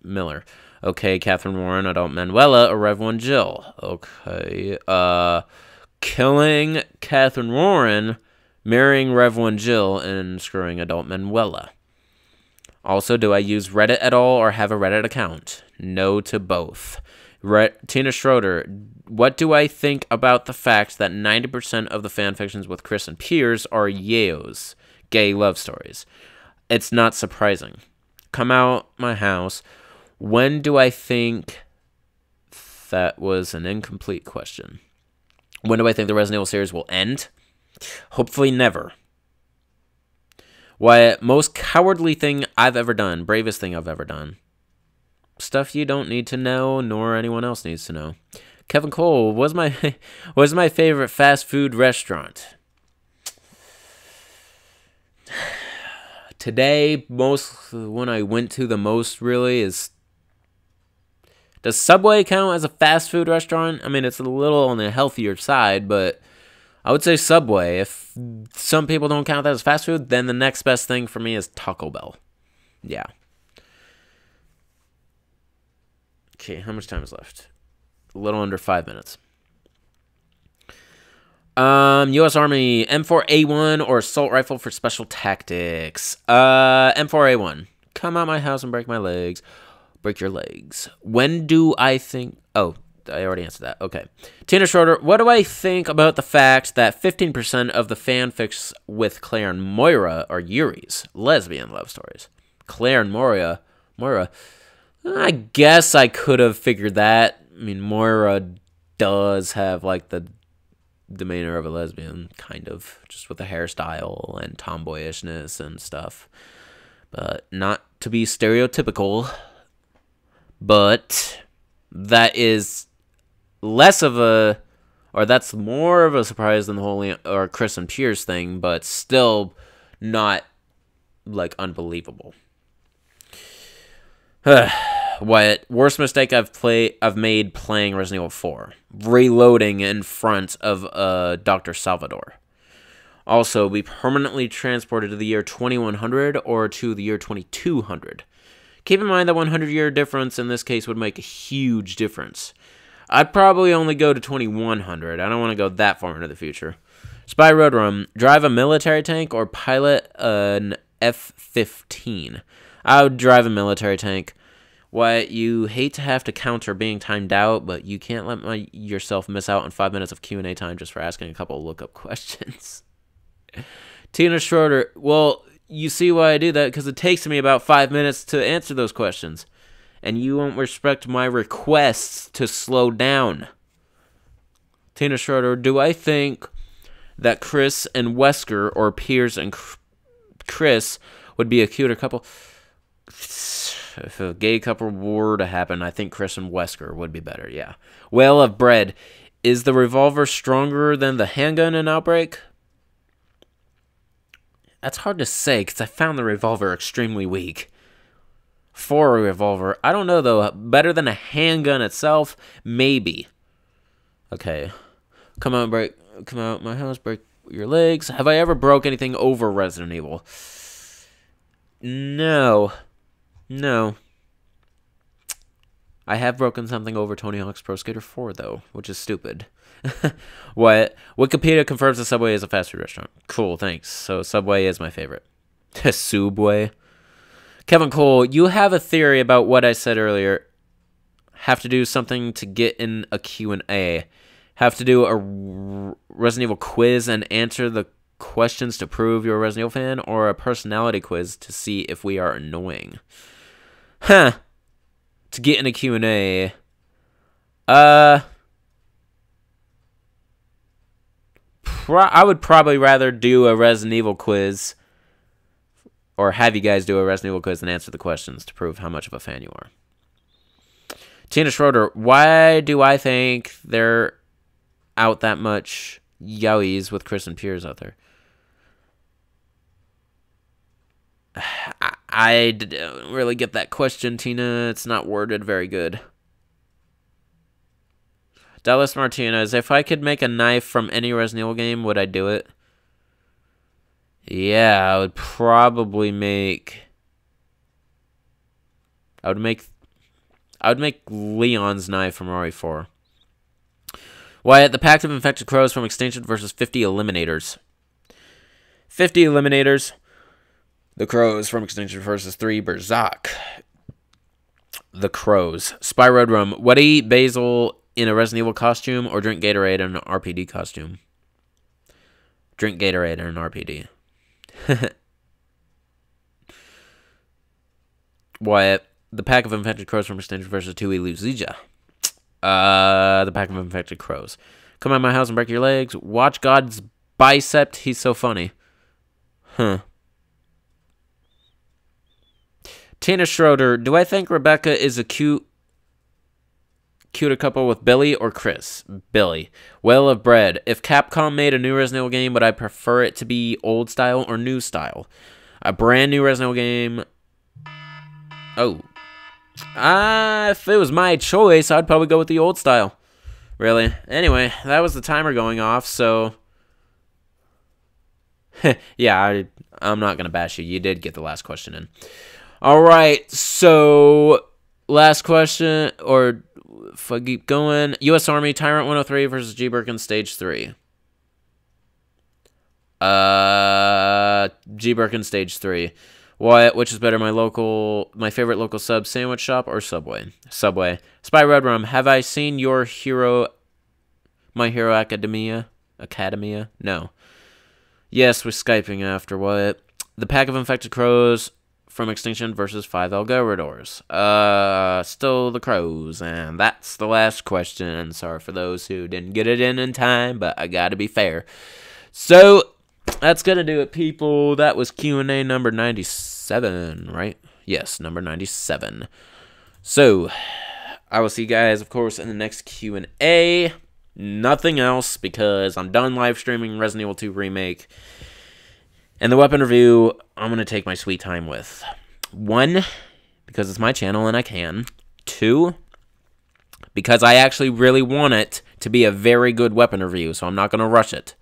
Miller. Okay, Catherine Warren, adult Manuela, or Rev 1 Jill. Okay, killing Catherine Warren, marrying Rev 1 Jill, and screwing adult Manuela. Also, do I use Reddit at all or have a Reddit account? No to both. Tina Schroeder, what do I think about the fact that 90% of the fanfictions with Chris and Piers are yaos, gay love stories? It's not surprising. Come out my house. When do I think... That was an incomplete question. When do I think the Resident Evil series will end? Hopefully never. What most cowardly thing I've ever done, bravest thing I've ever done. Stuff you don't need to know, nor anyone else needs to know. Kevin Cole, was my favorite fast food restaurant? Today, when I went to the most really is... Does Subway count as a fast food restaurant? I mean, it's a little on the healthier side, but I would say Subway. If some people don't count that as fast food, then the next best thing for me is Taco Bell. Yeah. Okay, how much time is left? A little under 5 minutes. U.S. Army, M4A1 or assault rifle for special tactics? M4A1. Come out my house and break my legs. Break your legs. When do I think... Oh, I already answered that. Okay. Tina Schroeder, what do I think about the fact that 15% of the fanfics with Claire and Moira are Yuri's lesbian love stories? Claire and Moira, I guess I could have figured that. I mean, Moira does have, like, the demeanor of a lesbian, kind of, just with the hairstyle and tomboyishness and stuff. But not to be stereotypical, but that is less of a, or that's more of a surprise than the whole or Chris and Piers thing, but still not, like, unbelievable. What worst mistake I've made playing Resident Evil 4? Reloading in front of Dr. Salvador. Also, be permanently transported to the year 2100 or to the year 2200. Keep in mind that 100-year difference in this case would make a huge difference. I'd probably only go to 2100. I don't want to go that far into the future. Spy Road Run. Drive a military tank or pilot an F-15. I would drive a military tank. What, you hate to have to counter being timed out, but you can't let yourself miss out on 5 minutes of Q&A time just for asking a couple of look-up questions. Tina Schroeder, well, you see why I do that, because it takes me about 5 minutes to answer those questions. And you won't respect my requests to slow down. Tina Schroeder, do I think that Chris and Wesker, or Piers and Chris, would be a cuter couple? If a gay couple were to happen, I think Chris and Wesker would be better, yeah. Whale of Bread, is the revolver stronger than the handgun in Outbreak? That's hard to say, because I found the revolver extremely weak. For a revolver, I don't know, though. Better than a handgun itself? Maybe. Okay. Come out my house, break your legs. Have I ever broke anything over Resident Evil? No. I have broken something over Tony Hawk's Pro Skater 4, though, which is stupid. What? Wikipedia confirms the Subway is a fast food restaurant. Cool, thanks. So Subway is my favorite. Subway. Kevin Cole, you have a theory about what I said earlier. Have to do something to get in a Q&A. Have to do a Resident Evil quiz and answer the questions to prove you're a Resident Evil fan, or a personality quiz to see if we are annoying. Huh. To get in a Q&A. I would probably rather do a Resident Evil quiz, or have you guys do a Resident Evil quiz and answer the questions to prove how much of a fan you are. Tina Schroeder, why do I think they're out that much yowies with Chris and Piers out there? I didn't really get that question, Tina. It's not worded very good. Dallas Martinez, if I could make a knife from any Resident Evil game, would I do it? Yeah, I would probably make... I would make Leon's knife from RE4. Wyatt, the Pact of Infected Crows from Extinction versus 50 Eliminators. 50 Eliminators. The Crows from Extinction versus 3 Berserk. The Crows. Spy Road Rum. Would I eat basil in a Resident Evil costume or drink Gatorade in an RPD costume? Drink Gatorade in an RPD. Wyatt. The Pack of Infected Crows from Extinction versus 2 Iluzija. The Pack of Infected Crows. Come at my house and break your legs. Watch God's bicep. He's so funny. Huh. Tina Schroeder. Do I think Rebecca is a cuter couple with Billy or Chris? Billy. Well of Bread. If Capcom made a new Resident Evil game, would I prefer it to be old style or new style? A brand new Resident Evil game. Oh. If it was my choice, I'd probably go with the old style. Really. Anyway, that was the timer going off, so... yeah, I'm not going to bash you. You did get the last question in. Alright, so... Last question, or if I keep going... U.S. Army, Tyrant 103 versus G. Birkin, Stage 3. G. Birkin, Stage 3. Which is better, my favorite local sub sandwich shop or Subway? Subway. Spy Red Rum, have I seen My Hero Academia? No. Yes, we're Skyping after what? The Pack of Infected Crows from Extinction versus 5 Elgoradors. Still the Crows, and that's the last question. Sorry for those who didn't get it in time, but I gotta be fair. So... that's going to do it, people. That was Q&A number 97, right? Yes, number 97. So, I will see you guys, of course, in the next Q&A. Nothing else, because I'm done live streaming Resident Evil 2 Remake. And the weapon review, I'm going to take my sweet time with. 1, because it's my channel and I can. 2, because I actually really want it to be a very good weapon review, so I'm not going to rush it.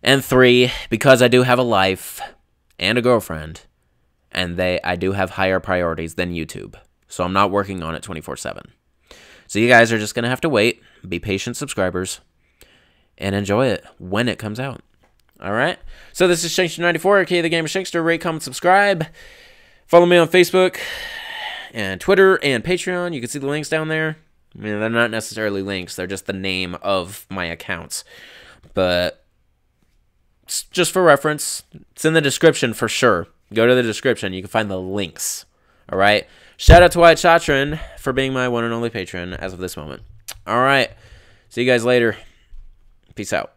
And 3, because I do have a life and a girlfriend, and I do have higher priorities than YouTube. So I'm not working on it 24/7. So you guys are just going to have to wait, be patient subscribers, and enjoy it when it comes out. Alright? So this is Shankster94, aka TheGamershankster. Rate, comment, subscribe. Follow me on Facebook and Twitter and Patreon. You can see the links down there. I mean, they're not necessarily links. They're just the name of my accounts. But... just for reference, it's in the description for sure. Go to the description. You can find the links. All right. Shout out to Wyatt Chatrin for being my one and only patron as of this moment. All right. See you guys later. Peace out.